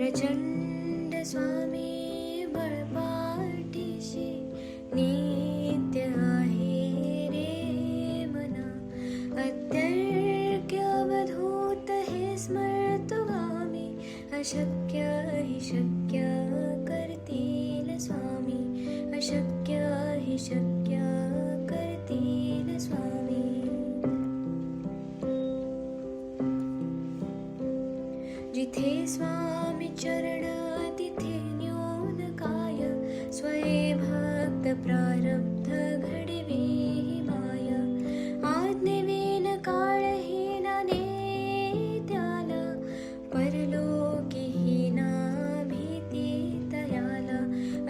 प्रचंड स्वामी बळपाठीशी नित्य आहे रे मना. अत्यर्क्य अवधूत हे स्मर्तुगामी, अशक्य हि शक्य करतील स्वामी, अशक्य हि शक्य करतील स्वामी. जिथे स्वामी चरण तिथे न्यून काय, स्वये भक्त प्रारब्ध घडवी माय. आज्ञेविन काळहीना नेत्याला, परलोकीहीना भीती तयाला.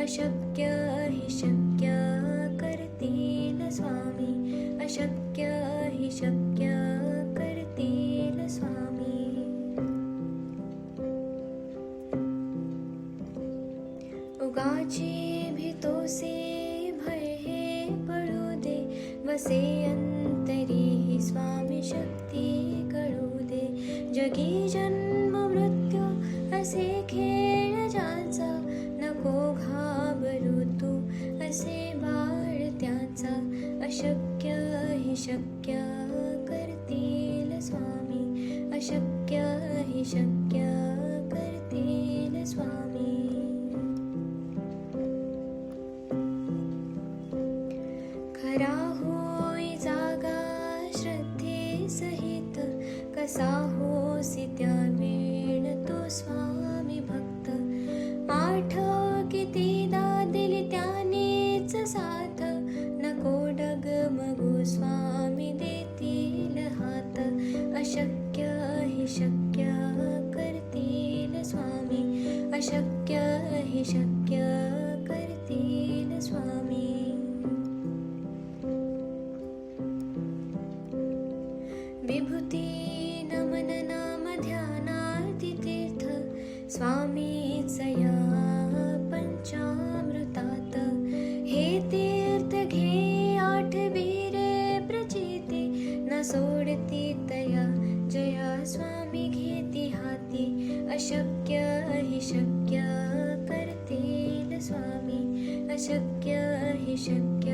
अशक्य हि शक्य करतील स्वामी, अशक्य हि शक्य करतील स्वामी. उगाची भीतोसे भय हे पळू दे, वसे अंतरी ही स्वामी शक्ती कळू दे. जगी जन्म मृत्यू असे खेळ ज्याचा, नको घाबरू तू असे बाळ त्याचा. अशक्य हि शक्य करतील स्वामी, अशक्य हि शक्य करतील स्वामी. खरा होई जागा श्रद्धे सहित, कसा होसी त्या वेळ तो स्वामी भक्त. आठव कितीदा दिली त्यानेच साथ, नको डगमगू स्वामी देतील हात. अशक्य हि शक्य करतील स्वामी, अशक्य हि शक्य करतील स्वामी. विभूती नमन नाम ध्यानार्ती तीर्थ, स्वामीच या पंचामृतात. हे तीर्थ घे आठवीरे प्रचिती, न सोडती तया जया स्वामी घेती हाती. अशक्य हि शक्य करतील स्वामी, अशक्य हि शक्य